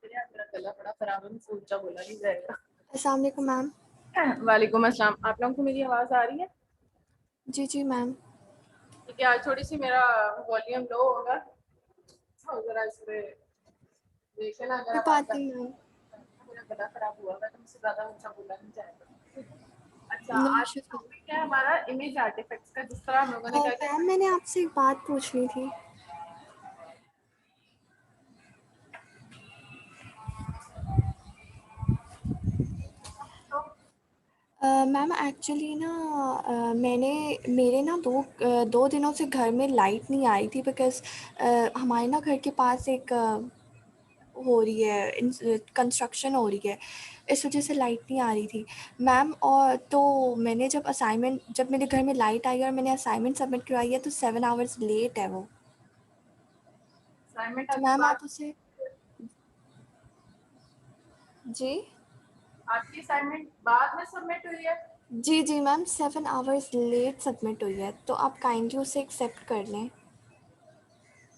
मेरा गला बड़ा खराब है, मुझसे ऊंचा बोला नहीं जाएगा। अस्सलाम वालेकुम मैम। वालेकुम अस्सलाम। आप लोगों को मेरी आवाज आ रही है? जी जी मैम। ठीक है, आज थोड़ी सी मेरा वॉल्यूम लो होगा, तो जरा इस पे देखिए ना, अगर कोई आवाज बात नहीं मैम। मेरा गला खराब हुआ है तो मुझसे ज्यादा ऊंचा बोला नहीं जाएगा। अच्छा, नो आज इश्यूज मैम। टॉपिक है हमारा इमेज आर्टिफैक्ट्स का, जिस तरह हम लोगों ने क्या मैम किया। मैंने आपसे एक बात पूछनी थी। तो मैम एक्चुअली ना मैंने मेरे ना दो दिनों से घर में लाइट नहीं आई थी बिकॉज़ हमारे ना घर के पास एक हो रही है, कंस्ट्रक्शन हो रही है, इस वजह से लाइट नहीं आ रही थी मैम। और तो मैंने जब मेरे घर में लाइट आई और मैंने असाइनमेंट सबमिट करवाई है तो 7 आवर्स लेट है वो। असाइनमेंट तो आपकी मैम बात, आप उसे जी आपकी असाइनमेंट बाद में सबमिट हुई है? जी जी मैम, 7 आवर्स लेट सबमिट हुई है, तो आप काइंडली उसे एक्सेप्ट कर लें।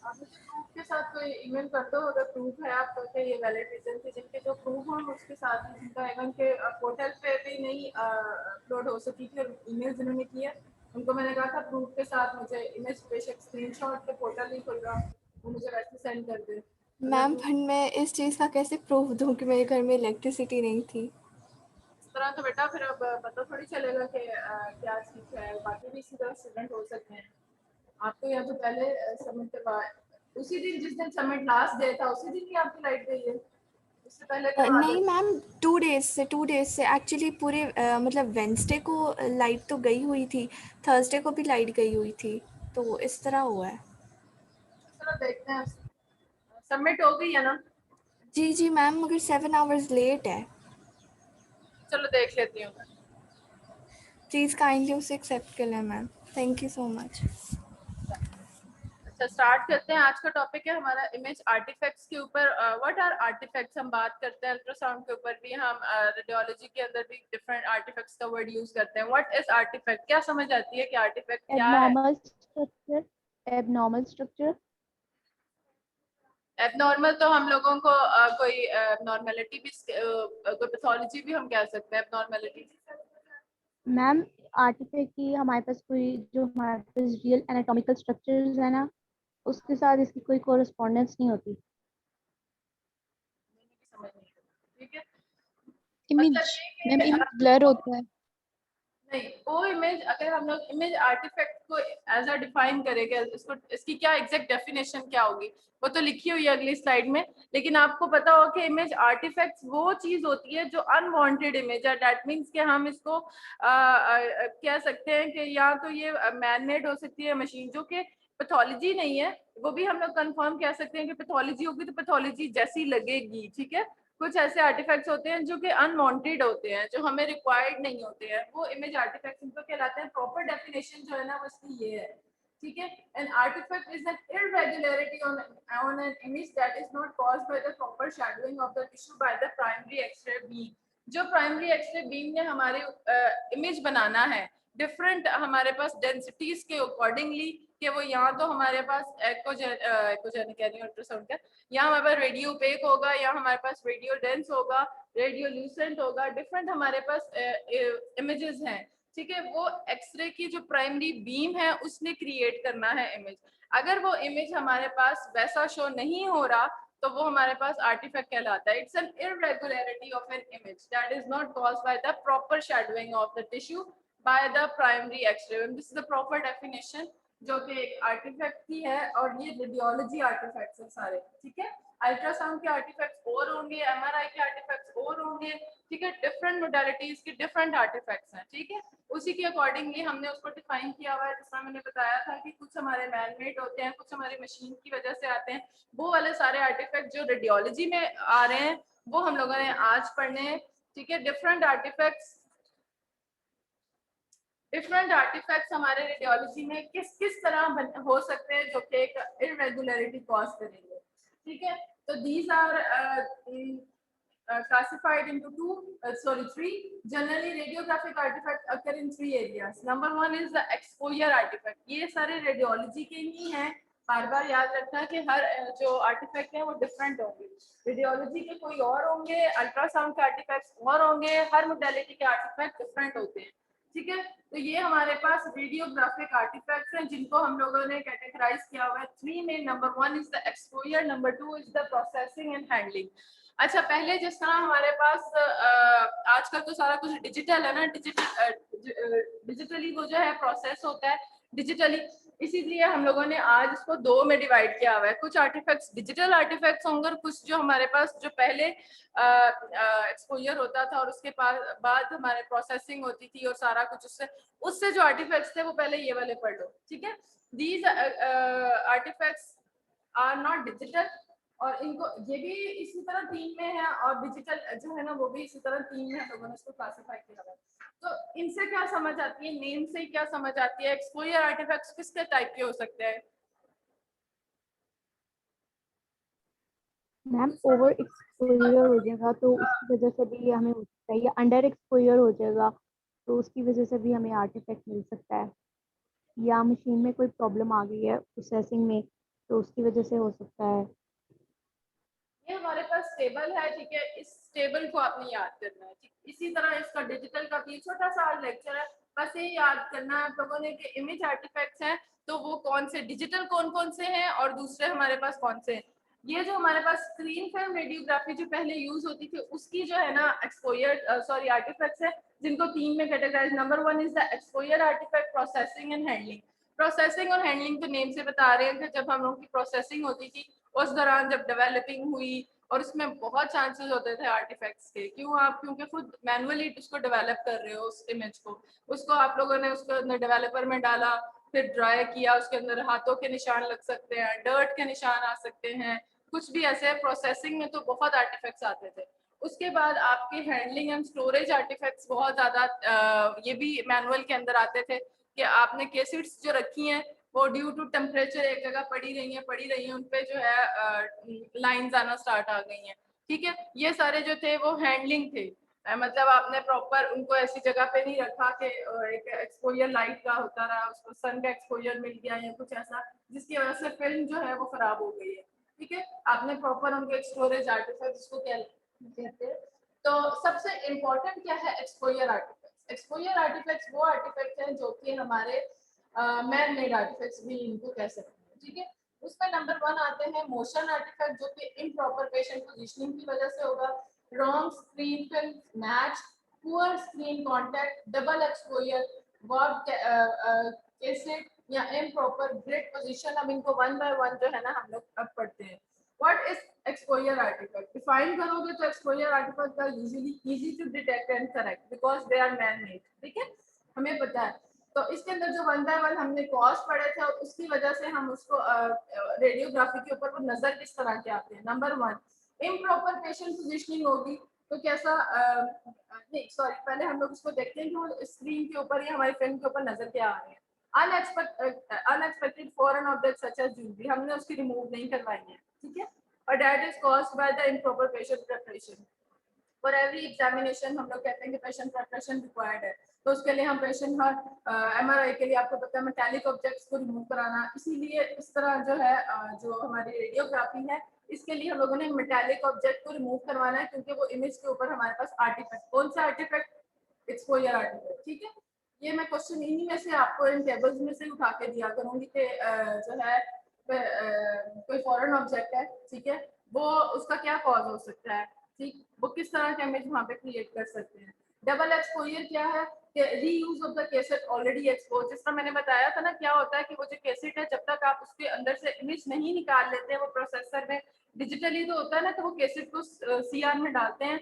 आप मुझे प्रूफ के साथ कोई ईमेल कर दो, अगर प्रूफ है आप के ये वैलिड रीजन थे, जिनके जो प्रूफ हो उसके साथ ही, जिनका इवन के पोर्टल पे भी नहीं अपलोड हो सकी थी, ईमेल जिन्होंने की है उनको मैंने कहा था प्रूफ के साथ मुझे इमेज बेशक स्क्रीनशॉट पे, पोर्टल नहीं खुल रहा, वो मुझे वैसे सेंड कर दे। अगर मैम प्रूफ फिर मैं इस चीज़ का कैसे प्रूफ दूँ कि मेरे घर में इलेक्ट्रिसिटी नहीं थी। इस तरह तो बेटा फिर अब पता थोड़ी चलेगा कि क्या चीज़ है, बाकी भी इसी तरह स्टूडेंट हो सकते हैं। आपको या तो पहले सबमिट करवा, उसी दिन जिस दिन सबमिट लास्ट डे था उसी दिन ही आपकी लाइट गई है, उससे पहले करवा नहीं देते। मैम, 2 डेज़ से एक्चुअली पूरे मतलब वेंसडे को लाइट तो गई हुई थी, थर्सडे को भी लाइट गई हुई थी, तो इस तरह हुआ है। चलो देखते हैं, सबमिट हो गई है ना? जी जी मैम, मगर 7 आवर्स लेट है। चलो देख लेती हूँ मैं। प्लीज़ काइंडली उसे एक्सेप्ट कर लें ma'am. Thank you so much. अच्छा, स्टार्ट करते हैं। आज का टॉपिक है हमारा इमेज आर्टिफैक्ट्स के ऊपर। व्हाट आर आर्टिफैक्ट्स हम बात करते हैं, अल्ट्रासाउंड के ऊपर भी हम, रेडियोलॉजी के अंदर भी डिफरेंट आर्टिफैक्ट्स का वर्ड यूज करते हैं। व्हाट इज आर्टिफैक्ट, क्या समझ आती है कि आर्टिफैक्ट क्या है? Abnormal structure. Abnormal structure. Abnormal तो हम लोगों को कोई नॉर्मेलिटी भी, कोई पैथोलॉजी भी हम कह सकते हैं एबनॉर्मेलिटी। मैम आर्टिफैक्ट की हमारे पास जो हमारे पास रियल एनाटॉमिकल स्ट्रक्चर्स है ना, उसके साथ इसकी कोई कोरिस्पोंडेंस नहीं होती। समझ नहीं आती, ठीक है। मतलब इमेज, ये मैम कि इमेज ब्लर होता है। नहीं, वो इमेज, अगर हम लोग इमेज आर्टिफैक्ट को एज अ डिफाइन करेंगे, इसको, इसकी क्या एग्जैक्ट डेफिनेशन क्या होगी वो तो लिखी हुई है अगली स्लाइड में, लेकिन आपको पता हो कि इमेज आर्टिफैक्ट्स वो चीज होती है जो अनवांटेड इमेज है। दैट मींस कि हम इसको कह सकते हैं कि या तो ये मैन मेड हो सकती है मशीन, जो कि पैथोलॉजी नहीं है, वो भी हम लोग कंफर्म कह सकते हैं कि पैथोलॉजी होगी तो पैथोलॉजी जैसी लगेगी, ठीक है। कुछ ऐसे आर्टिफैक्ट्स होते हैं जो कि अनवांटेड होते हैं, जो हमें रिक्वायर्ड नहीं होते हैं, वो इमेज आर्टिफैक्ट्स इनको कहलाते हैं। प्रॉपर डेफिनेशन जो है ना वो इसकी ये है, ठीक है। An artefact is an irregularity on an image that is not caused by the proper shadowing of the tissue by the primary x-ray beam। जो प्राइमरी एक्सरे बीम ने हमारे इमेज बनाना है डिफरेंट हमारे पास डेंसिटीज के अकॉर्डिंगली, कि वो यहाँ तो हमारे पास एकोजेनिक कह रही हूँ, अल्ट्रासाउंड का, या हमारे पास रेडियो ओपेक होगा, या हमारे पास रेडियो डेंस होगा, रेडियो ल्यूसेंट होगा, डिफरेंट हमारे पास इमेजेस हैं, ठीक है। वो एक्सरे की जो प्राइमरी बीम है उसने क्रिएट करना है इमेज। अगर वो इमेज हमारे पास वैसा शो नहीं हो रहा तो वो हमारे पास आर्टिफैक्ट कहलाता है। It's an irregularity of an image that is not caused by the proper shadowing of the tissue by the primary x-ray. This is the proper definition जो कि एक आर्टिफैक्ट की है, और ये रेडियोलॉजी आर्टिफैक्ट्स हैं सारे, ठीक है। अल्ट्रासाउंड के आर्टिफैक्ट्स और होंगे, एमआरआई के आर्टिफैक्ट्स और होंगे, ठीक है। डिफरेंट मोडालिटीज के डिफरेंट आर्टिफैक्ट्स हैं, ठीक है। उसी के अकॉर्डिंगली हमने उसको डिफाइन किया हुआ है, जिसमें मैंने बताया था कि कुछ हमारे मैनमेड होते हैं, कुछ हमारी मशीन की वजह से आते हैं। वो वाले सारे आर्टिफैक्ट जो रेडियोलॉजी में आ रहे हैं वो हम लोगों ने आज पढ़ने हैं, ठीक है। डिफरेंट आर्टिफैक्ट्स हमारे रेडियोलॉजी में किस किस तरह हो सकते हैं जो कि एक इरेगुलरिटी कॉज करेंगे, ठीक है। तो these are classified into three. Generally, radiographic artifacts occur in three areas. Number one is the exposure artifact. ये सारे रेडियोलॉजी के ही हैं, बार बार याद रखना कि हर जो आर्टिफैक्ट है वो डिफरेंट होंगे। रेडियोलॉजी के कोई और होंगे, अल्ट्रासाउंड के आर्टिफैक्ट्स और होंगे, हर मोडेलिटी के आर्टिफैक्ट डिफरेंट होते हैं। ठीक है, तो ये हमारे पास रेडियोग्राफिक आर्टिफैक्ट्स हैं जिनको हम लोगों ने कैटेगराइज किया हुआ है 3 में। Number 1 is the exposure, number 2 is the processing and handling. अच्छा, पहले जिस तरह हमारे पास आजकल तो सारा कुछ डिजिटल है ना, डिजिटली वो जो है प्रोसेस होता है डिजिटली, इसीलिए हम लोगों ने आज इसको 2 में डिवाइड किया हुआ है। कुछ आर्टिफैक्ट्स डिजिटल आर्टिफैक्ट्स होंगे और कुछ जो हमारे पास जो पहले एक्सपोजर होता था और उसके बाद हमारे प्रोसेसिंग होती थी और सारा कुछ उससे जो आर्टिफैक्ट्स थे वो पहले ये वाले पढ़ लो। ठीक है, these artefacts are not digital, और इनको ये भी इसी तरह 3 में है और डिजिटल जो है ना वो भी इसी तरह 3 में हम लोगों ने इसको क्लासिफाई किया हुआ है। तो इनसे क्या समझ आती है, नेम से क्या समझ आती है, एक्सपोजर आर्टिफैक्ट्स किसके टाइप के हो सकते हैं? मैम ओवर एक्सपोजर हो जाएगा तो उसकी वजह से भी हमें हो सकता है, या अंडर एक्सपोजर हो जाएगा तो उसकी वजह से भी हमें आर्टिफैक्ट मिल सकता है, या मशीन में कोई प्रॉब्लम आ गई है प्रोसेसिंग में तो उसकी वजह से हो सकता है। ये हमारे पास टेबल है, ठीक है, इस टेबल को आपने याद करना है। ठीक, इसी तरह इसका डिजिटल का भी छोटा सा लेक्चर है, बस ये याद करना है आप लोगों ने कि इमेज आर्टिफैक्ट्स हैं तो वो कौन से डिजिटल कौन कौन से हैं और दूसरे हमारे पास कौन से हैं। ये जो हमारे पास स्क्रीन फिल्म रेडियोग्राफी जो पहले यूज होती थी उसकी जो है ना एक्सपोजर सॉरी आर्टिफैक्ट्स है जिनको 3 में categorise. Number 1 is the exposure artefact, processing and handling. Processing और हैंडलिंग तो नेम से बता रहे हैं कि जब हम लोगों की प्रोसेसिंग होती थी उस दौरान जब डेवलपिंग हुई और उसमें बहुत चांसेस होते थे आर्टिफैक्ट्स के। क्यों? आप क्योंकि खुद मैनुअली उसको डेवलप कर रहे हो, उस इमेज को, उसको आप लोगों ने उसके अंदर डेवलपर में डाला, फिर ड्राई किया, उसके अंदर हाथों के निशान लग सकते हैं, डर्ट के निशान आ सकते हैं, कुछ भी ऐसे। प्रोसेसिंग में तो बहुत आर्टिफैक्ट्स आते थे। उसके बाद आपके हैंडलिंग एंड स्टोरेज आर्टिफैक्ट्स बहुत ज्यादा ये भी मैनुअल के अंदर आते थे कि आपने केसेट्स जो रखी हैं वो ड्यू टू टेम्परेचर एक जगह पड़ी रही हैं, उन पे जो है लाइंस आना स्टार्ट आ गई हैं। ठीक है, ये सारे जो थे वो हैंडलिंग थे। मतलब आपने प्रॉपर उनको ऐसी जगह पे नहीं रखा कि एक एक्सपोजर लाइट का होता रहा, उसको सन का एक्सपोजर मिल गया या कुछ ऐसा जिसकी वजह से फिल्म जो है वो खराब हो गई है। ठीक है, आपने प्रॉपर उनको एक स्टोरेज आर्टिफैक्ट जिसको कहते हैं। तो सबसे इम्पोर्टेंट क्या है एक्सपोजर आर्टिफैक्ट्स। एक्सपोजर आर्टिफैक्ट्स वो आर्टिफैक्ट हैं जो कि हमारे मैन मेड आर्टिफैक्ट्स भी इनको कह सकते हैं। ठीक है, उसमें नंबर 1 आते हैं मोशन आर्टिफैक्ट जो कि इम्प्रॉपर पेशेंट पोजीशनिंग की वजह से होगा, wrong screen film match, poor screen contact, double exposure, verb cassette या इम्प्रॉपर ग्रिड पोजीशन। अब इनको 1 बाय 1 जो है ना हम लोग अब पढ़ते हैं। What is exposure artefact? Define करोगे तो exposure artefact are usually easy to detect and correct because they are man made. ठीक है, हमें पता है। तो इसके अंदर जो 1 बाय 1 हमने कॉस्ट पढ़े थे और उसकी वजह से हम उसको रेडियोग्राफी के ऊपर वो नजर किस तरह के आते हैं। नंबर 1 इम्प्रॉपर पेशेंट पोजीशनिंग होगी तो कैसा नहीं सॉरी पहले हम लोग उसको देखते हैं कि वो स्क्रीन के ऊपर या हमारी फिल्म के ऊपर नजर क्या आ रहे हैं। Unexpected foreign object such as jewellery हमने उसकी रिमूव नहीं करवाई है। ठीक है, और that is caused by the improper patient preparation. For every examination हम लोग कहते हैं कि पेशेंट प्रिपरेशन रिक्वायर्ड है, तो उसके लिए हम पेशेंट हर एमआरआई के लिए आपको पता है मेटालिक ऑब्जेक्ट्स को रिमूव कराना, इसीलिए इस तरह जो है जो हमारी रेडियोग्राफी है इसके लिए हम लोगों ने मेटालिक ऑब्जेक्ट को रिमूव करवाना है क्योंकि वो इमेज के ऊपर हमारे पास आर्टिफैक्ट, कौन सा आर्टिफैक्ट? Exposure artefact. ठीक है, ये मैं क्वेश्चन इन्हीं में से आपको इन टेबल्स में से उठा के दिया करूंगी कि जो है कोई फॉरेन ऑब्जेक्ट है, ठीक है, वो उसका क्या कॉज हो सकता है, ठीक, वो किस तरह का इमेज वहां पे क्रिएट कर सकते हैं। डबल एक्सपोजर क्या है कि reuse of the cassette already expose. जिस तरह मैंने बताया था ना, क्या होता है कि वो जो कैसेट है जब तक आप उसके अंदर से इमेज नहीं निकाल लेते हैं वो प्रोसेसर में डिजिटली तो होता है ना, तो वो कैसेट को सीआर में डालते हैं,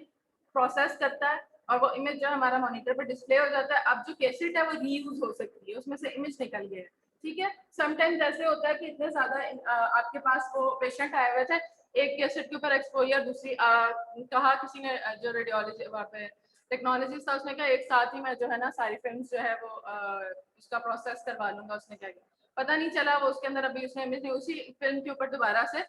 प्रोसेस करता है और वो इमेज जो हमारा मॉनिटर पर डिस्प्ले हो जाता है। अब जो कैसेट है वो रीयूज हो सकती है, उसमें से इमेज निकल गया है। ठीक है, समटाइम्स ऐसे होता है कि इतने ज्यादा आपके पास वो पेशेंट आए हुए थे, एक कैसेट के ऊपर एक्सपोजर, दूसरी कहा किसी ने जो रेडियोलॉजी वहाँ पे टेक्नोलॉजिस्ट था उसने कहा एक साथ ही मैं जो है ना सारी फिल्म्स जो है वो उसका प्रोसेस करवा लूंगा। उसने क्या किया पता नहीं चला, वो उसके अंदर अभी उसने इमेज उसी फिल्म के ऊपर दोबारा से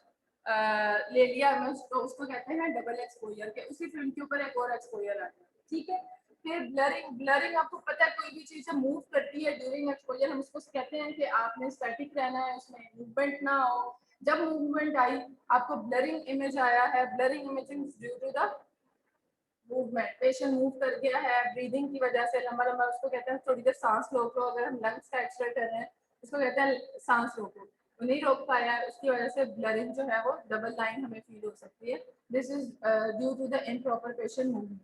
ले लिया इमेज, तो उसको कहते हैं डबल एक्सपोजर के, उसी फिल्म के ऊपर एक और एक्सपोजर आ गया। ठीक है, फिर ब्लरिंग, ब्लरिंग आपको पता है कोई भी चीज़ मूव करती है ड्यूरिंग एक्सपोजर, हम उसको कहते हैं कि आपने स्टैटिक रहना है, उसमें मूवमेंट ना हो। जब मूवमेंट आई आपको ब्लरिंग इमेज आया है, blurring imaging due to the movement, patient move कर गया है ब्रीदिंग की वजह से, लंबा लंबा, उसको कहते हैं थोड़ी देर सांस रोक लो। अगर हम लंग्स का एक्सरे कर रहे हैं उसको कहते हैं सांस रोको, वो नहीं रोक पाया है, उसकी वजह से ब्लरिंग जो है वो डबल लाइन हमें फील हो सकती है। This is due to the improper patient movement.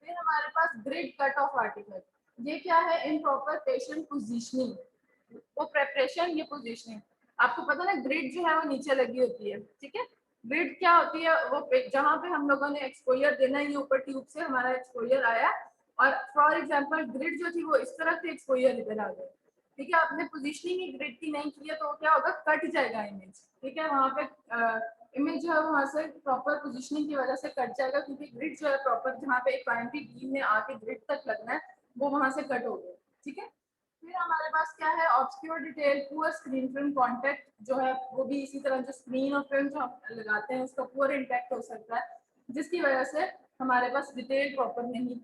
फिर हमारे पास ग्रिड कट ऑफ आर्टिकल, ये क्या है? इम्प्रॉपर पेशेंट पोजीशनिंग, वो प्रेपरेशन, ये पोजीशनिंग। आपको पता ना ग्रिड जो है वो नीचे लगी होती है, ठीक है। ग्रिड क्या होती है? वो जहाँ पे हम लोगों ने एक्सपोजर देना है, ये ऊपर ट्यूब से हमारा एक्सपोजर आया और फॉर एग्जांपल ग्रिड जो थी वो इस तरफ से, एक्सपोजर इधर आ गया, ठीक है। आपने पोजीशनिंग ही ग्रिड की नहीं की है तो क्या होगा? कट जाएगा इमेज, ठीक है। वहाँ पे इमेज जो है वहाँ से प्रॉपर पोजीशनिंग की वजह से कट जाएगा, क्योंकि ग्रिड जो है प्रॉपर जहाँ पे एक प्राइमरी बीम में आके ग्रिड तक लगना है वो वहाँ से कट हो गया, ठीक है। फिर हमारे पास क्या है? Obscure detail, poor screen film contact जो है वो भी इसी तरह, जो स्क्रीन और फिल्म जो हम लगाते हैं उसका पुअर इंटैक्ट हो सकता है, जिसकी वजह से हमारे पास डिटेल प्रॉपर नहीं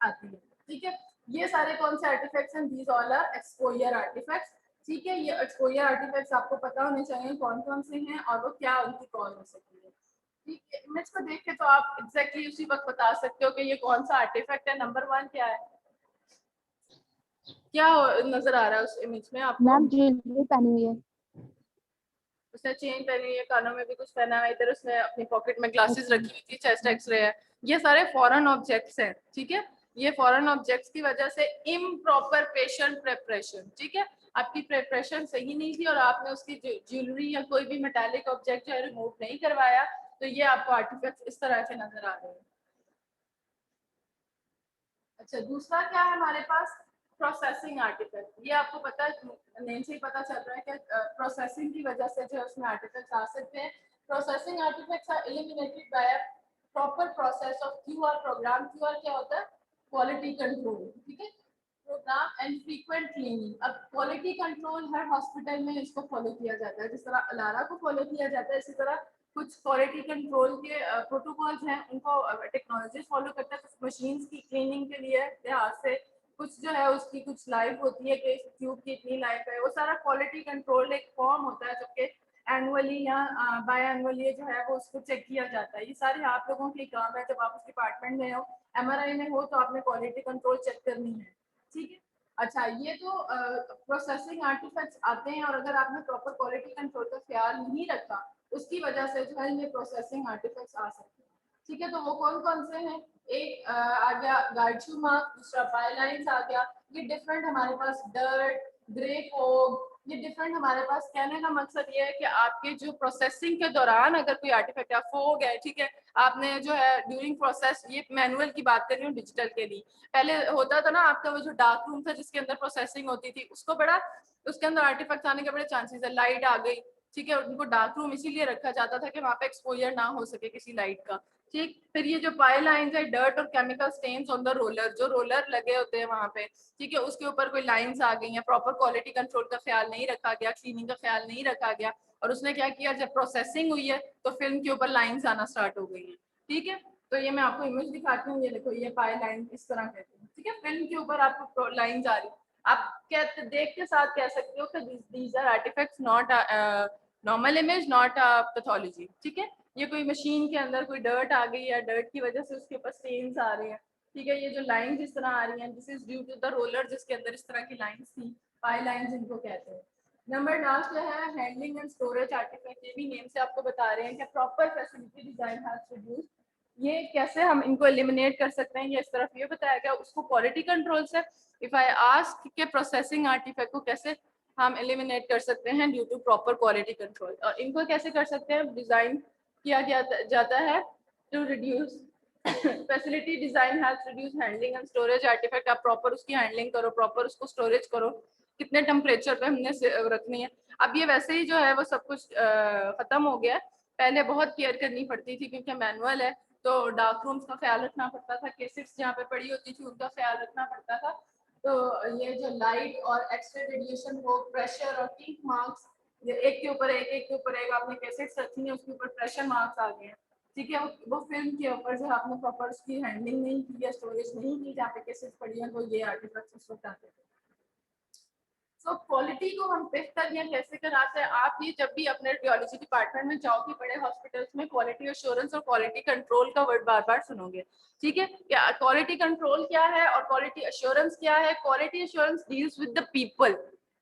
आती है, ठीक है। ये सारे कौन से आर्टिफैक्ट्स हैं? These all are exposure artefacts, ठीक है। ये एक्सपोजर आर्टिफैक्ट्स आपको पता होने चाहिए कौन कौन से हैं और वो क्या उनकी कॉज हो सकती है, ठीक है। इमेज को देख के तो आप एग्जैक्टली उसी वक्त बता सकते हो कि ये कौन सा आर्टिफैक्ट है। नंबर 1 क्या है? क्या नजर आ रहा है उस इमेज में आपको? मैम ज्वेलरी पहनी हुई है। उसने चेन पहनी हुई है, कानों में भी कुछ पहना है, इधर उसने अपनी पॉकेट में ग्लासेस रखी हुई थी, चेस्ट एक्सरे है। ये सारे फॉरेन ऑब्जेक्ट्स हैं, ठीक है। ये फॉरेन ऑब्जेक्ट्स की वजह से इम्प्रॉपर पेशेंट प्रेपरेशन, ठीक है। आपकी प्रेपरेशन सही नहीं थी और आपने उसकी ज्वेलरी या कोई भी मेटालिक ऑब्जेक्ट जो है रिमूव नहीं करवाया, तो ये आपको आर्टिफैक्ट्स इस तरह के नजर आ रहे हैं। अच्छा, दूसरा क्या है हमारे पास? Processing artefact. ये आपको पता है, नेम से ही पता चल रहा है कि प्रोसेसिंग की वजह से जो है उसमें आर्टिफैक्ट्स आ सकते हैं। Processing artefacts are eliminated by proper process of QR programme. QR क्या होता है? क्वालिटी कंट्रोल, ठीक है, प्रोग्राम एंड फ्रीक्वेंट क्लीनिंग। अब क्वालिटी कंट्रोल हर हॉस्पिटल में इसको फॉलो किया जाता है, जिस तरह अलारा को फॉलो किया जाता है, इसी तरह कुछ क्वालिटी कंट्रोल के प्रोटोकॉल्स हैं, उनको टेक्नोलॉजी फॉलो करता है। कुछ मशीन्स की क्लीनिंग के लिए लिहाज से, कुछ जो है उसकी कुछ लाइफ होती है कि इस ट्यूब की इतनी लाइफ है, वो सारा क्वालिटी कंट्रोल एक फॉर्म होता है, जबकि एनुअली या बाय एनुअली जो है वो उसको चेक किया जाता है। ये सारे आप लोगों के काम है, जब आप उस डिपार्टमेंट में हो, एमआरआई में हो, तो आपने क्वालिटी कंट्रोल चेक करनी है, ठीक है। अच्छा, ये तो प्रोसेसिंग आर्टिफैक्ट्स आते हैं, और अगर आपने प्रॉपर क्वालिटी कंट्रोल का ख्याल नहीं रखा, उसकी वजह से जो है ये प्रोसेसिंग आर्टिफैक्ट्स आ सकते हैं, ठीक है। तो वो कौन कौन से हैं? एक आ गया गार्डशू मार्क, दूसरा पाइलाइंस आ गया। ये डिफरेंट हमारे पास डर्ट, ग्रे फोग, ये डिफरेंट हमारे पास। कहने का मकसद ये है कि आपके जो प्रोसेसिंग के दौरान अगर कोई आर्टिफैक्ट या फोग है, ठीक है, आपने जो है ड्यूरिंग प्रोसेस, ये मैनुअल की बात कर रही हूँ, डिजिटल के लिए पहले होता था ना आपका वो जो डार्क रूम था जिसके अंदर प्रोसेसिंग होती थी, उसको बड़ा, उसके अंदर आर्टिफैक्ट आने के बड़े चांसेस है। लाइट आ गई, ठीक है, उनको डार्क रूम इसीलिए रखा जाता था कि वहाँ पे एक्सपोजर ना हो सके किसी लाइट का, ठीक। फिर ये जो पाई लाइंस है, डर्ट और chemical stains on the roller, जो रोलर लगे होते हैं वहाँ पे, ठीक है, उसके ऊपर कोई लाइंस आ गई हैं, प्रॉपर क्वालिटी कंट्रोल का ख्याल नहीं रखा गया, क्लीनिंग का ख्याल नहीं रखा गया, और उसने क्या किया, जब प्रोसेसिंग हुई है तो फिल्म के ऊपर लाइंस आना स्टार्ट हो गई है, ठीक है। तो ये मैं आपको इमेज दिखाती हूँ, ये देखो, ये पाई लाइन इस तरह कहते हैं, ठीक है, फिल्म के ऊपर आपको लाइंस आ रही। आप कहते देख के साथ कह सकते हो कि these are artefacts, not normal image, not pathology, ठीक है। ये कोई मशीन के अंदर कोई डर्ट आ गई है, डर्ट की वजह से उसके ऊपर स्टेन्स आ रहे हैं, ठीक है। ये जो लाइंस इस तरह आ रही हैं, this is due to the roller जिसके अंदर इस तरह की लाइंस थी, पाई लाइंस इनको कहते हैं। नंबर लास्ट जो है हैंडलिंग एंड स्टोरेज आर्टिफैक्ट। ये भी नेम से आपको बता रहे हैं कि proper facility design has produce. ये कैसे हम इनको एलिमिनेट कर सकते हैं, ये इस तरफ ये बताया गया, उसको क्वालिटी कंट्रोल से। इफ आई आस्क के प्रोसेसिंग आर्टिफैक्ट को कैसे हम एलिमिनेट कर सकते हैं due to proper quality control, और इनको कैसे कर सकते हैं, डिजाइन किया जाता है to reduce facility design has reduce handling and storage artefact. आप प्रॉपर उसकी हैंडलिंग करो, प्रॉपर उसको स्टोरेज करो, कितने टेम्परेचर पे हमने रखनी है। अब ये वैसे ही जो है वो सब कुछ खत्म हो गया है, पहले बहुत केयर करनी पड़ती थी क्योंकि मैनुअल है, तो डार्क रूम्स का ख्याल रखना पड़ता था, केसेट्स जहाँ पे पड़ी होती थी उनका ख्याल रखना पड़ता था। तो ये जो लाइट और एक्सरे रेडिएशन हो, प्रेशर और टीक मार्क्स, ये एक के ऊपर एक, एक के ऊपर एक आपने केसेट्स रखी है, उसके ऊपर प्रेशर मार्क्स आ गए हैं, ठीक है, वो फिल्म के ऊपर जो आपने प्रॉपर उसकी हैंडलिंग नहीं की या स्टोरेज नहीं की, जहाँ पे केसेस पड़ी है, वो ये आर्टिफैक्ट्स उस वक्त आते थे। तो क्वालिटी को हम बेहतर या कैसे कराते हैं, आप ये जब भी अपने रेडियोलॉजी डिपार्टमेंट में जाओगे बड़े हॉस्पिटल्स में, क्वालिटी एश्योरेंस और क्वालिटी कंट्रोल का वर्ड बार बार सुनोगे। ठीक है, क्या क्वालिटी कंट्रोल क्या है और क्वालिटी एश्योरेंस क्या है? Quality assurance deals with the people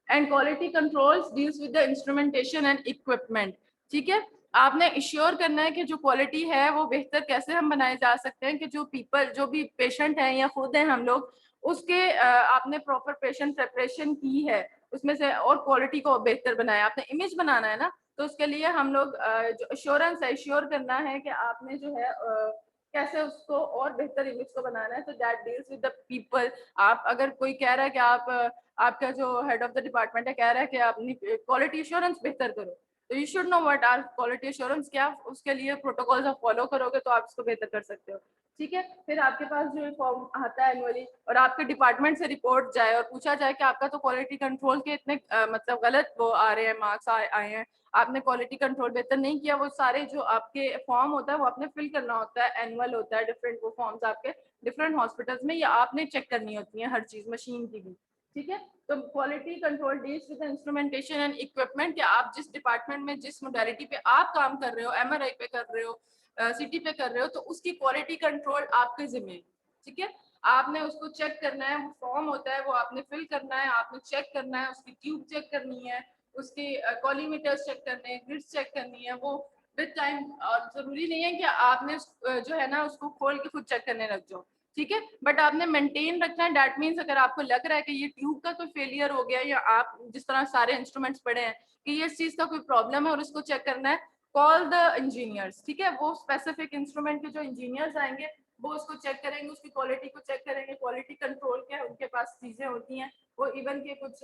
and quality controls deals with the instrumentation and equipment. ठीक है, आपने इश्योर करना है कि जो क्वालिटी है वो बेहतर कैसे हम बनाए जा सकते हैं, कि जो पीपल, जो भी पेशेंट हैं या खुद हैं हम लोग, उसके आपने प्रॉपर पेशेंट प्रेपरेशन की है उसमें से, और क्वालिटी को बेहतर बनाया। आपने इमेज बनाना है ना, तो उसके लिए हम लोग जो एश्योरेंस है, इश्योर करना है कि आपने जो है कैसे उसको और बेहतर इमेज को बनाना है। तो that deals with the people. आप अगर कोई कह रहा है कि आपका जो हेड ऑफ द डिपार्टमेंट है कह रहा है कि अपनी क्वालिटी एश्योरेंस बेहतर करो, तो you should know what are quality assurance, क्या उसके लिए प्रोटोकॉल्स आप फॉलो करोगे तो आप इसको बेहतर कर सकते हो। ठीक है, फिर आपके पास जो फॉर्म आता है एनुअली और आपके डिपार्टमेंट से रिपोर्ट जाए और पूछा जाए कि आपका तो क्वालिटी कंट्रोल के इतने मतलब गलत वो आ रहे हैं, मार्क्स आए हैं, आपने क्वालिटी कंट्रोल बेहतर नहीं किया, वो सारे जो आपके फॉर्म होता है वो आपने फिल करना होता है, एनुअल होता है, डिफरेंट वो फॉर्म्स आपके डिफरेंट हॉस्पिटल्स में, या आपने चेक करनी होती है हर चीज, मशीन की भी। ठीक है, तो quality control deals with instrumentation and equipment, कि आप जिस डिपार्टमेंट में जिस मोडालिटी पे आप काम कर रहे हो, एमआरआई पे कर रहे हो, सिटी पे कर रहे हो, तो उसकी क्वालिटी कंट्रोल आपके जिम्मे है। ठीक है, आपने उसको चेक करना है, वो फॉर्म होता है वो आपने फिल करना है, आपने चेक करना है, उसकी ट्यूब चेक करनी है, उसके कॉलीमीटर्स चेक करने हैं, ग्रिड्स चेक करनी है, वो विद टाइम। और जरूरी नहीं है कि आपने जो है ना उसको खोल के खुद चेक करने लग जाओ। ठीक है, बट आपने मेंटेन रखना है। दैट मीन्स अगर आपको लग रहा है कि ये ट्यूब का कोई फेलियर हो गया, या आप जिस तरह सारे इंस्ट्रूमेंट्स पड़े हैं कि ये इस चीज का कोई प्रॉब्लम है और इसको चेक करना है, कॉल द इंजीनियर्स। ठीक है, वो स्पेसिफिक इंस्ट्रूमेंट के जो इंजीनियर्स आएंगे वो उसको चेक करेंगे, उसकी क्वालिटी को चेक करेंगे। क्वालिटी कंट्रोल के उनके पास चीजें होती हैं, वो इवन के कुछ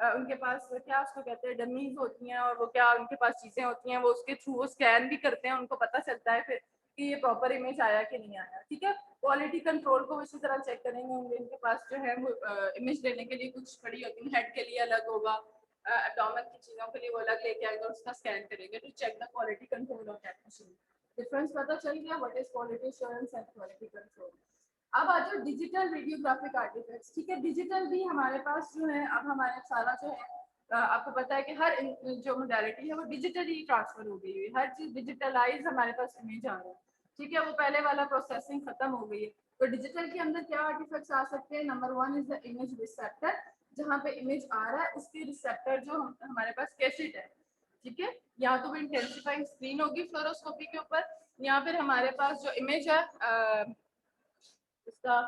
उनके पास क्या उसको कहते हैं, डमीज होती हैं, और वो क्या उनके पास चीजें होती हैं, वो उसके थ्रू वो स्कैन भी करते हैं, उनको पता चलता है फिर कि ये प्रॉपर इमेज आया कि नहीं आया। ठीक है, क्वालिटी कंट्रोल को इसी तरह चेक करेंगे, उनके पास जो है वो इमेज देने के लिए कुछ खड़ी होती है, हेड के लिए अलग होगा, एब्डोमेन की चीजों के लिए वो अलग लेके आएगा, उसका स्कैन करेंगे to check the quality control of that machine. Difference पता चल गया, what is quality assurance and quality control. अब आ जाओ डिजिटल रेडियोग्राफिक आर्टिफैक्ट्स। ठीक है, डिजिटल भी हमारे पास जो है, अब हमारे सारा जो है आपको पता है कि हर जो मोडालिटी है वो डिजिटली ट्रांसफर हो गई है, हर चीज डिजिटलाइज हमारे पास इमेज आ रहा है। ठीक है, वो पहले वाला प्रोसेसिंग खत्म हो गई है। तो डिजिटल के अंदर क्या आर्टिफैक्ट्स आ सकते हैं? Number 1 is the image receptor, जहाँ पे इमेज आ रहा है उसके रिसेप्टर जो हमारे पास कैसेट है। ठीक है, यहाँ तो भी इंटेंसिफाइंग स्क्रीन होगी फ्लोरोस्कोपी के ऊपर, यहाँ पर हमारे पास जो इमेज है इसका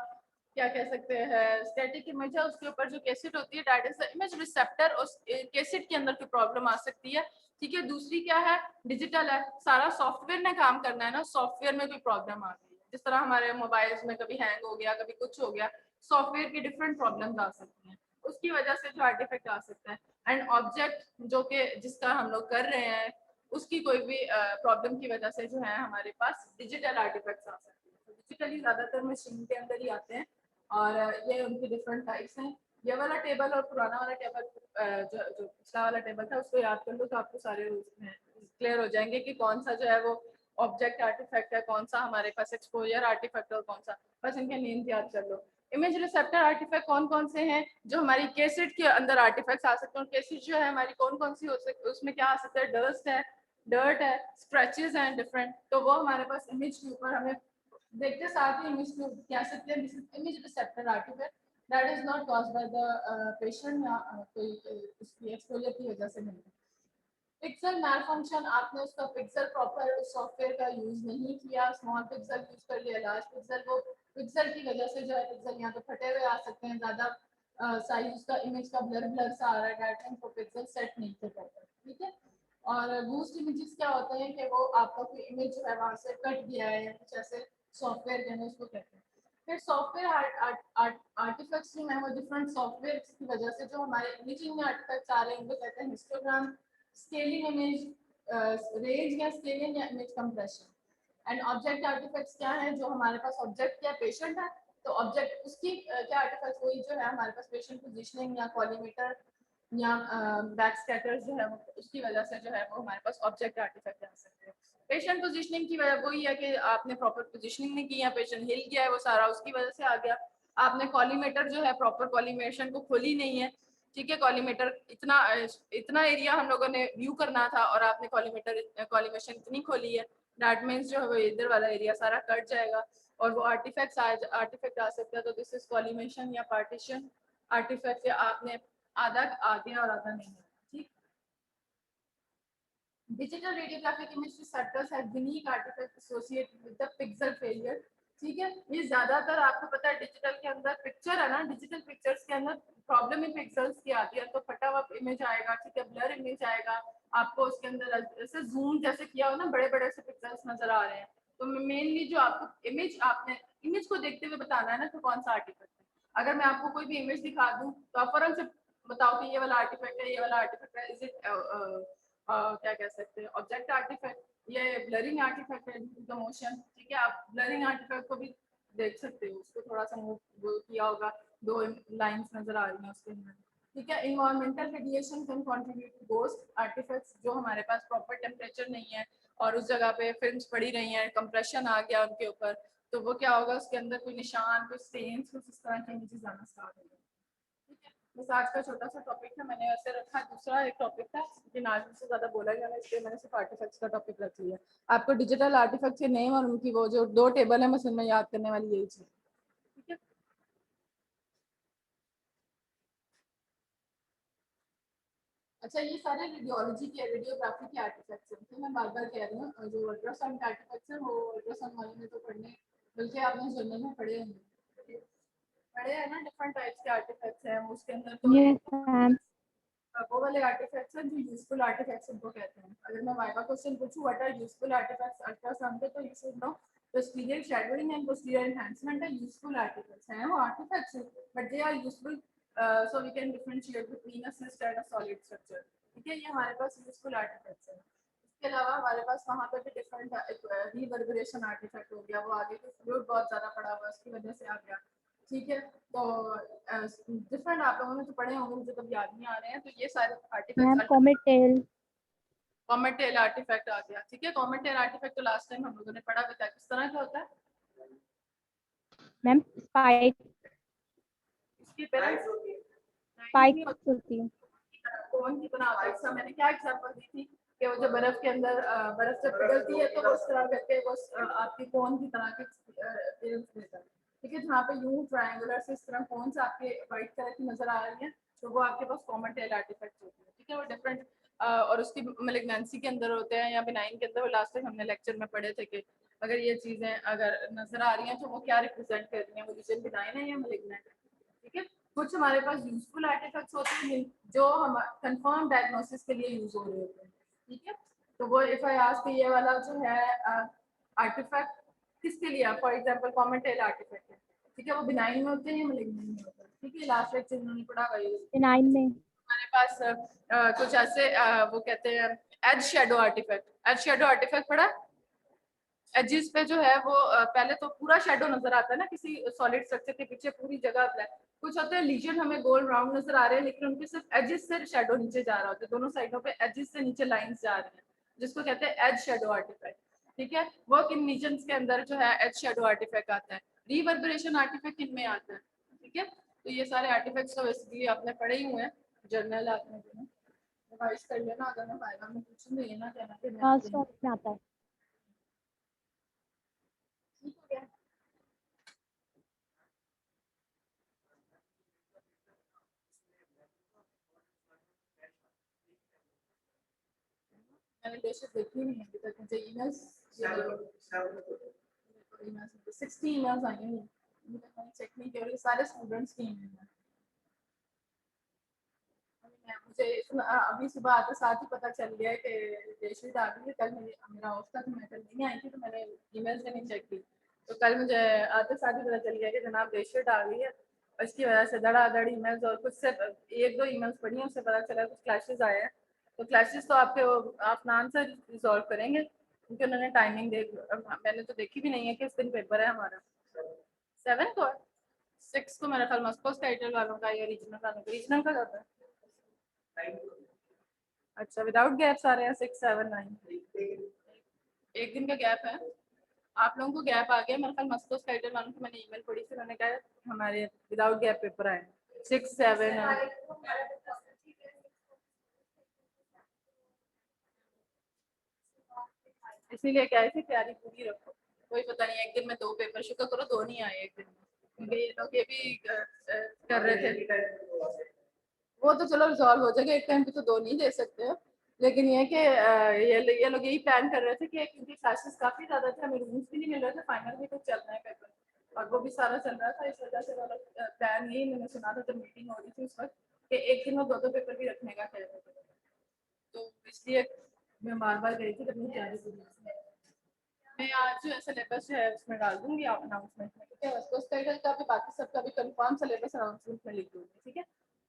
क्या कह सकते हैं, स्टैटिक इमेज है, उसके ऊपर जो कैसेट होती है that is the image receptor, उस कैसेट के अंदर कोई प्रॉब्लम आ सकती है। ठीक है, दूसरी क्या है, डिजिटल है, सारा सॉफ्टवेयर में काम करना है ना, सॉफ्टवेयर में कोई प्रॉब्लम आ गई है, जिस तरह हमारे मोबाइल्स में कभी हैंग हो गया, कभी कुछ हो गया, सॉफ्टवेयर की डिफरेंट प्रॉब्लम्स आ सकती हैं, उसकी वजह से जो आर्टिफैक्ट आ सकता है। एंड ऑब्जेक्ट जो कि जिसका हम लोग कर रहे हैं उसकी कोई भी प्रॉब्लम की वजह से जो है हमारे पास डिजिटल आर्टिफैक्ट्स आ सकते हैं। डिजिटली ज्यादातर मशीन के अंदर ही आते हैं, और ये उनके डिफरेंट टाइप्स हैं। ये वाला टेबल और पुराना वाला टेबल, जो पिछला वाला टेबल था उसको याद कर लो तो आपको सारे क्लियर हो जाएंगे कि कौन सा जो है वो ऑब्जेक्ट आर्टिफैक्ट है, कौन सा हमारे पास एक्सपोजर आर्टिफैक्ट और कौन सा, बस इनके नेम याद कर लो। इमेज रिसेप्टर आर्टिफैक्ट कौन कौन से हैं? जो हमारी कैसेट के अंदर आर्टिफैक्ट्स आ सकते हैं, और कैसेट जो है हमारी कौन कौन सी हो सकती है, उसमें क्या आ सकता है, डर्ट है, स्क्रैचेस हैं डिफरेंट, तो वो हमारे पास इमेज के ऊपर हमें देखते साथ ही इमेज को कह सकते हैं, this is image receptor artefact that is not caused by the patient या कोई उसकी एक्सपोजर की वजह से नहीं। पिक्सल मैलफंक्शन, आपने उसका पिक्सल प्रॉपर सॉफ्टवेयर का यूज नहीं किया, स्मॉल पिक्सल यूज कर लिया, लार्ज पिक्सल, वो पिक्सल की वजह से जो है पिक्सल यहाँ पे फटे हुए आ सकते हैं, ज्यादा साइज उसका इमेज का ब्लर सा आ रहा है, दैट मींस वो पिक्सल सेट नहीं थे प्रॉपर। ठीक है, और बूस्ट इमेजेस क्या होते हैं कि वो आपका कोई इमेज जो है वहां से कट गया है या कुछ ऐसे सॉफ्टवेयर जो है उसको कहते हैं। फिर सॉफ्टवेयर आर्टिफैक्ट्स जो है वो डिफरेंट सॉफ्टवेयर की वजह से जो हमारे इमेजिंग में आर्टिफैक्ट्स आ रहे हैं उनको कहते हैं हिस्टोग्राम, स्केलिंग इमेज, रेंज या स्केलिंग या image compression. And object artefacts क्या है? जो हमारे पास ऑब्जेक्ट क्या पेशेंट है, तो ऑब्जेक्ट उसकी क्या आर्टिफैक्ट्स वही जो है हमारे पास पेशेंट पोजीशनिंग या कॉलीमीटर या बैक स्कैटर्स जो है वो उसकी वजह से जो है वो हमारे पास ऑब्जेक्ट आर्टिफैक्ट आ सकते हैं। पेशेंट पोजीशनिंग की वजह वही है कि आपने प्रॉपर पोजीशनिंग नहीं की है, पेशेंट हिल गया है, वो सारा उसकी वजह से आ गया। आपने कॉलीमेटर जो है प्रॉपर कॉलीमेशन को खोली नहीं है, ठीक है। कॉलीमेटर इतना एरिया हम लोगों ने व्यू करना था और आपने कॉलीमेशन इतनी खोली है, दैट मीन्स जो है वो इधर वाला एरिया सारा कट जाएगा और वो आर्टिफैक्ट आ सकता है। तो दिस इज कॉलीमेशन या पार्टीशन आर्टिफैक्ट, या आपने आधा आ गया और आधा नहीं है, ठीक। Digital radiographic image setters have unique artefact associated with the pixel failure, ठीक है। ये ज्यादातर आपको पता है डिजिटल के अंदर पिक्चर है ना, डिजिटल पिक्चर्स के अंदर प्रॉब्लम इन पिक्सेल्स की आती है, तो फटा हुआ इमेज आएगा, ठीक है, ब्लर इमेज आएगा, आपको उसके अंदर ऐसे जूम जैसे किया हो ना, बड़े बड़े से पिक्सेल्स नजर आ रहे हैं। तो मेनली जो आपको इमेज, आपने इमेज को देखते हुए बताना है ना कि कौन सा आर्टिफैक्ट है। अगर मैं आपको कोई भी इमेज दिखा दूं तो आप फौरन से बताओ कि ये वाला आर्टिफैक्ट है, ये वाला आर्टिफैक्ट है, इज इट क्या कह सकते हैं ऑब्जेक्ट आर्टिफैक्ट, ये ब्लरिंग आर्टिफैक्ट है ड्यू टू द मोशन, ठीक है। आप ब्लरिंग आर्टिफैक्ट को भी देख सकते हो, उसको थोड़ा सा मूव किया होगा, दो लाइंस नजर आ रही हैं उसके अंदर, ठीक है। Environmental radiation can contribute to ghost artefacts, जो हमारे पास प्रॉपर टेम्परेचर नहीं है और उस जगह पे फिल्म्स पड़ी रही हैं, कंप्रेशन आ गया उनके ऊपर, तो वो क्या होगा, उसके अंदर कोई निशान, कोई स्टेन्स, कुछ इस तरह की इमेजेस आना स्टार्ट हो गए, ठीक है। बस आज का छोटा सा टॉपिक था, मैंने ऐसे रखा, दूसरा एक टॉपिक था लेकिन आज मुझसे ज्यादा बोला गया ना, इसलिए मैंने सिर्फ आर्टिफैक्ट्स का टॉपिक रख लिया। आपको डिजिटल आर्टिफैक्ट्स के नेम और उनकी वो जो 2 टेबल है, बस उनमें याद करने वाली यही चीज, ठीक है। अच्छा, ये सारे रेडियोलॉजी के, रेडियोग्राफी के आर्टिफैक्ट्स हैं, तो मैं बार बार कह रही हूँ, जो अल्ट्रासाउंड के आर्टिफैक्ट्स हैं वो अल्ट्रासाउंड वाले में तो पढ़ने, बल्कि आपने जर्नल में पढ़े होंगे, पढ़े हैं ना, डिफरेंट टाइप्स के आर्टिफैक्ट्स हैं उसके अंदर। तो यस मैम। वो वाले आर्टिफैक्ट्स हैं जो यूजफुल आर्टिफैक्ट्स उनको कहते हैं। अगर मैं वाइवा क्वेश्चन पूछूं what are useful artefacts ultrasound के, तो you should know posterior shadowing and posterior enhancement are useful artifacts हैं, वो artifacts हैं but they are useful, so we can differentiate between a cyst and a solid structure, ठीक है। ये हमारे पास useful artefacts हैं। इसके अलावा हमारे पास वहाँ पे भी डिफरेंट रिवर्बरेशन आर्टिफैक्ट हो गया, वो आगे तो फ्लूइड बहुत ज्यादा पड़ा हुआ है उसकी वजह से आ गया, ठीक है। तो डिफरेंट आप लोगों ने तो पढ़े होंगे, मुझे कब याद नहीं आ रहे हैं, तो ये सारे ma'am artifacts. Comet tail. Comet tail artifact आ गया, ठीक है। कॉमेट टेल आर्टिफैक्ट तो लास्ट टाइम हम लोगों ने पढ़ा भी था, किस तरह का होता है। मैम स्पाइक इसकी पेरेंट्स स्पाइक होती है। कौन की तरह होता है, इसका मैंने क्या एग्जांपल दी थी कि वो जो बर्फ के अंदर बर्फ जब पिघलती है तो वो उस तरह करके वो आपकी कोन की तरह की appearance देता है, ठीक है। जहाँ पे यूं ट्रायंगुलर से इस तरह कोन से आपके व्हाइट कलर की नजर आ रही है, तो वो आपके पास कॉमन टेल आर्टिफैक्ट होती है, ठीक है। वो डिफरेंट और उसकी मैलिग्नेंसी के अंदर होते हैं या बिनाइन के अंदर, वो लास्ट टाइम हमने लेक्चर में पढ़े थे कि अगर ये चीजें अगर नजर आ रही हैं तो वो क्या रिप्रेजेंट कर रही हैं, वो रीजन बिनाइन है या मैलिग्नेंट है, ठीक है। कुछ हमारे पास यूजफुल आर्टिफैक्ट्स होते हैं जो हम कंफर्म डायग्नोसिस के लिए यूज हो रहे होते हैं, ठीक है। तो वो इफ आई आस्क ये वाला जो है आर्टिफैक्ट किसके लिए, for example comet tail artefact है, ठीक है, वो बिनाइन में होते हैं या मैलिग्नेंट में होते हैं, ठीक है। लास्ट लेक्चर उन्होंने पढ़ा हुआ है 9 में। हमारे पास कुछ ऐसे वो कहते हैं edge shadow artefact, edge shadow artefact पढ़ा। एजिस पे जो है वो पहले तो पूरा शेडो नजर आता है ना किसी सॉलिड स्ट्रक्चर के पीछे, पूरी जगह ब्लैक, कुछ होते हैं लीजन हमें गोल राउंड नजर आ रहे हैं लेकिन उनके सिर्फ एजिस से शेडो नीचे जा रहा होता है, दोनों साइडों पे एजिस से नीचे लाइंस जा रही हैं, जिसको कहते हैं एज शेडो आर्टिफैक्ट, ठीक है। वो किन रीजन्स के अंदर जो है एज शेडो आर्टिफैक्ट आता है, रिवर्बरेशन आर्टिफैक्ट किन में आता है, ठीक है। तो ये सारे आर्टिफैक्ट्स तो बेसिकली आपने पढ़े ही हुए हैं, जर्नल आपने जो है रिवाइज कर लेना, अगर मैं फाइनल में पूछूंगी ये ना कहना कि मैं लास्ट में आता है। ठीक हो गया। मैंने डेशेस देखी नहीं है अभी तक, मुझे ईमेल्स 60 ईमेल्स आई हैं, मैंने चेक नहीं किया, और ये सारे स्टूडेंट्स की ईमेल हैं। मुझे अभी सुबह आते साथ ही पता चल गया कि डेशेस आ गई है, कल मेरा ऑफ था तो मैं कल नहीं आई थी, तो मैंने ईमेल्स भी नहीं चेक की, तो कल मुझे आते साथ ही पता चल गया कि जनाब डेशेस आ गई है, और इसकी वजह से धड़ाधड़ ईमेल्स, और कुछ से 1-2 ईमेल्स पढ़ी हैं उससे पता चला कुछ क्लैशेस आए हैं, तो क्लैशेस तो आपके आप नाम से रिजॉल्व करेंगे क्योंकि उन्होंने टाइमिंग मैंने तो देखी भी नहीं है कि इस दिन पेपर है हमारा 7 को, 6 को मेरा ख्याल मस्को टाइटल वालों का या रीजनल वालों का, रीजनल का जाता है। अच्छा, विदाउट गैप्स आ रहे हैं 6, 7, 9, एक दिन का गैप है, आप लोगों को गैप आ गया। मेरे ख्याल मस्कुलोस्केलेटल वालों को मैंने ईमेल पढ़ी थी, उन्होंने कहा हमारे विदाउट गैप पेपर आए 6-7 इसीलिए क्या है कि तैयारी पूरी रखो। कोई पता नहीं एक दिन में 2 पेपर, शुक्र करो 2 नहीं आए एक दिन में, क्योंकि ये लोग ये भी कर रहे थे। वो तो चलो रिजॉल्व हो जाएगा, एक टाइम पे तो 2 नहीं दे सकते हो, लेकिन ये कि ये लोग यही प्लान कर रहे थे कि क्योंकि क्लासेस काफी ज्यादा थे, हमें रूम्स भी नहीं मिल रहे थे, फाइनल भी कुछ चल रहा है पेपर और वो भी सारा चल रहा था, इस वजह से वो लोग प्लान यही मैंने सुना था जब मीटिंग हो रही थी उस वक्त कि एक दिन में 2-2 पेपर भी रखने का कह रहे थे। तो इसलिए मैं बार गई थी अपनी तैयारी पूरी। मैं आज जो सिलेबस है उसमें डाल दूंगी आप अनाउंसमेंट में, ठीक है। उसको स्टाइल का भी बाकी सबका भी कंफर्म सिलेबस अनाउंसमेंट में लिख दूंगी, ठीक है।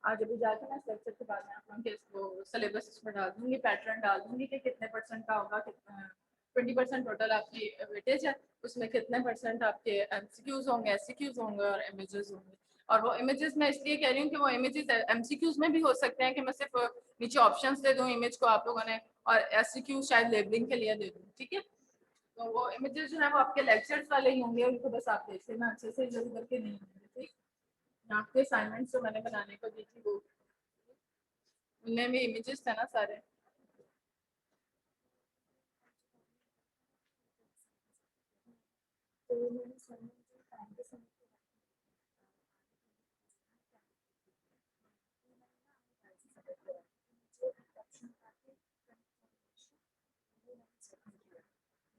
आज अभी जाके मैं लेक्चर के बाद में आप लोगों के इसको सिलेबस इसमें डाल दूंगी, पैटर्न डाल दूंगी कि कितने परसेंट का होगा, कितना 20% टोटल आपकी वेटेज है, उसमें कितने परसेंट आपके एमसीक्यूज होंगे, एससीक्यूज होंगे और इमेजेस होंगे। और वो इमेजेस मैं इसलिए कह रही हूँ कि वो इमेजेस एमसीक्यूज में भी हो सकते हैं कि मैं सिर्फ नीचे ऑप्शंस दे दूँ इमेज को आप लोगों ने, और एससीक्यूज शायद लेबलिंग के लिए दे दूँ, ठीक है। तो वो इमेजेस जो है वो आपके लेक्चर्स वाले ही होंगे, उनको बस आप देख लेना अच्छे से, इधर उधर के नहीं होंगे, ठीक। आपके असाइनमेंट्स जो मैंने बनाने को दी थी वो उनमें भी इमेजेस थे ना सारे।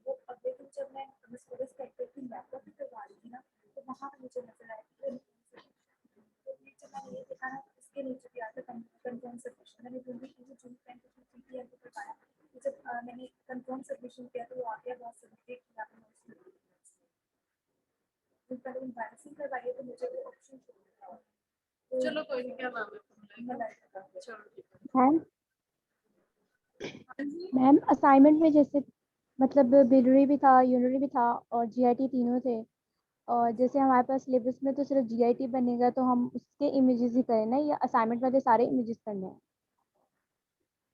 वो अगले दिन जब मैं मिस करते थी लैपटॉप भी करवा रही थी ना, तो वहाँ पे मुझे नजर आया कि तो नीचे मैंने ये देखा ना, इसके नीचे भी आता कंफर्म सबमिशन, मैंने ढूंढी कि वो जून 10 को पीटीआर को बताया, तो जब मैंने कंफर्म सबमिशन किया तो वो आ गया, बहुत सबमिट किया मैंने उसमें। पहले एम्बैरेसिंग करवाइए तो मुझे वो ऑप्शन चलो कोई नहीं, क्या नाम है, चलो ठीक है। मैम हाँ जी। मैम असाइनमेंट में जैसे मतलब बिलरी भी था, यूनरी भी था और जीआईटी तीनों थे, और जैसे हमारे पास सिलेबस में तो सिर्फ जीआईटी बनेगा, तो हम उसके इमेजेस ही करें ना, या असाइनमेंट वाले सारे इमेजेस करने हैं?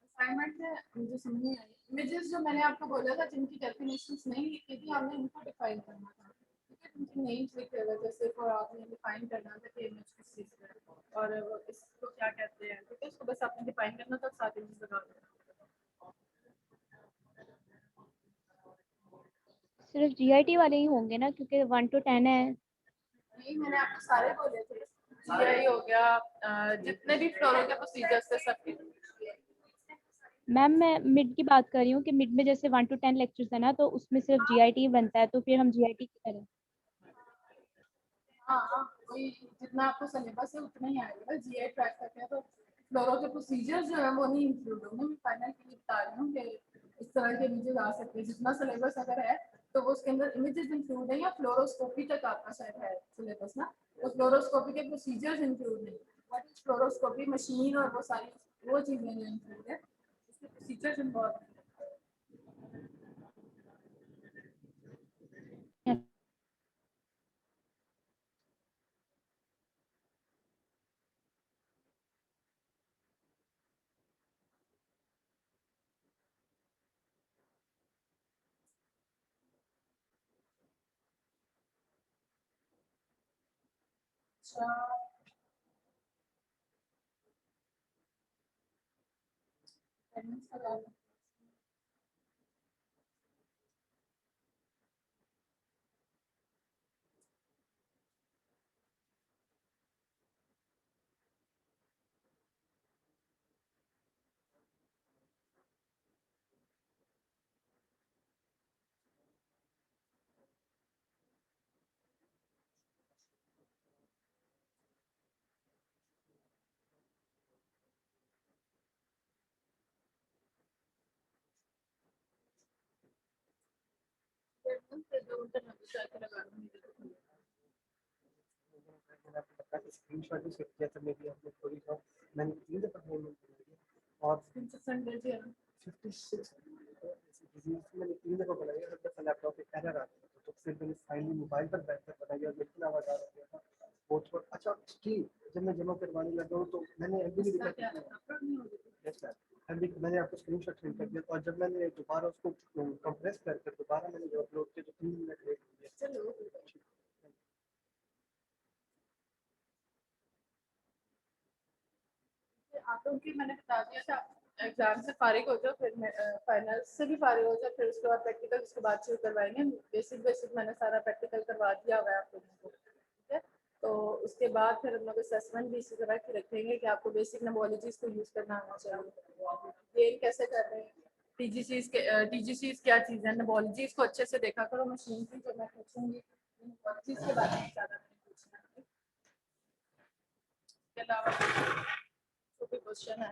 असाइनमेंट में मुझे समझ नहीं आई, इमेजेस जो मैंने आपको बोला था जिनकी डेफिनेशंस नहीं लिखी थी हमने उनको डिफाइन करना था, ठीक है। जिनकी नेम्स लिखे हुए थे सिर्फ, और आपने डिफाइन करना था कि इमेज किस चीज़ का है और इसको क्या कहते हैं, ठीक है। उसको बस आपने डिफाइन करना था, साथ इमेज लगा देना। सिर्फ जीआईटी वाले ही होंगे ना, क्योंकि 1 to 10 है। नहीं, मैंने आपको सारे बोले थे, जीआई हो गया, जितने भी फ्लोरो के प्रोसीजर्स थे सबके। मैम मैं मिड की बात कर रही हूँ कि मिड में जैसे 1 to 10 लेक्चर्स है ना, तो उसमें सिर्फ जीआईटी ही बनता है, तो फिर हम जीआईटी की करें? हाँ, वही जितना आपको सिलेबस है उतना ही आएगा, जीआई ट्रैक करते हैं तो फ्लोरो के प्रोसीजर्स जो है वो नहीं इंक्लूड होंगे। मैं फाइनल के लिए बता रही हूँ कि इस तरह के इमेजेस आ सकते हैं, जितना सिलेबस अगर है तो वो उसके अंदर इमेजेस इंक्लूड है, या फ्लोरोस्कोपी तक आपका शायद है सिलेबस ना, तो फ्लोरोस्कोपी के प्रोसीजर्स इंक्लूड नहीं। व्हाट इज फ्लोरोस्कोपी मशीन और वो सारी वो चीजें जो इंक्लूड है, उसके प्रोसीजर्स इन्वॉल्व है। अच्छा, अटेंडेंस का काम। अटेंडेंस से जो उनका नंबर जाके लगा दूंगी। मैंने आपको बताया कि स्क्रीनशॉट भी शेयर किया था, मे बी आपने थोड़ी सा मैंने 3 दफा पेमेंट कर दी और 56 है ना। 56 मैंने 3 दफा बनाई, हर दफा लैपटॉप पे एरर आता था, तो फिर मैंने फाइनली मोबाइल पर बैठकर बनाई और बिल्कुल आवाज आ रही था वो थोड़ा अच्छा स्टिल जब मैं जमा करवाने लगा हूँ तो मैंने अभी भी इसका देखा क्या अपलोड नहीं हो रही। यस मैम, अभी मैंने आपको स्क्रीनशॉट सेंड कर दिया, और जब मैंने दोबारा उसको कंप्रेस करके दोबारा मैंने जो अपलोड किया तो 3 मिनट लेट हो गया। चलो आप लोग की मैंने बता दिया था, एग्जाम से फारिग हो जाओ, फिर फाइनल से भी फारिग हो जाओ, फिर उसके बाद प्रैक्टिकल उसके बाद शुरू करवाएंगे। बेसिक मैंने सारा प्रैक्टिकल करवा दिया हुआ है आप लोगों को, ठीक है। तो उसके बाद फिर हम लोग असेसमेंट भी इसी तरह की रखेंगे कि आपको बेसिक नमोलॉजीज को यूज़ करना आना चाहिए, गेन कैसे कर रहे हैं, टीजीसीज क्या चीज़ है, नमोलॉजीज को अच्छे से देखा करो। मशीन की जो मैं पूछूंगी नमोलॉजीज के बारे में ज़्यादा नहीं पूछना है। इसके अलावा जो भी क्वेश्चन है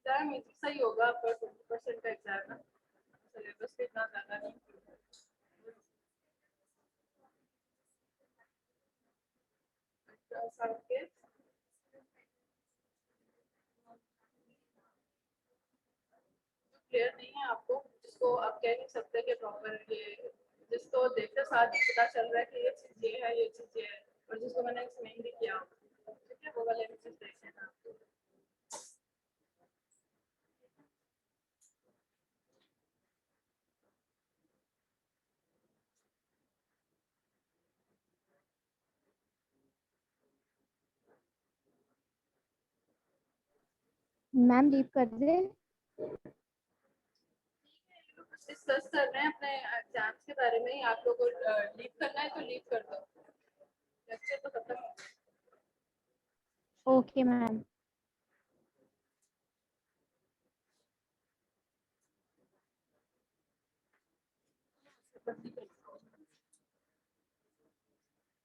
एग्जाम सही होगा आपका, 20% का एग्जाम है, सिलेबस भी इतना ज़्यादा नहीं। अल्ट्रासाउंड के क्लियर नहीं है आपको, जिसको आप कह नहीं सकते कि प्रॉपर ये, जिसको देखते साथ ही पता चल रहा है कि ये चीज़ ये है, ये चीज़ ये है, और जिसको मैंने एक्सप्लेन भी किया, ठीक है, वो वाले चीज़ देख लेना। मैम लीव कर दे। डिस्कस कर रहे हैं अपने एग्जाम्स के बारे में ही, आप लोगों को लीव करना है तो लीव कर दो, लेक्चर तो खत्म हो ओके मैम। गया।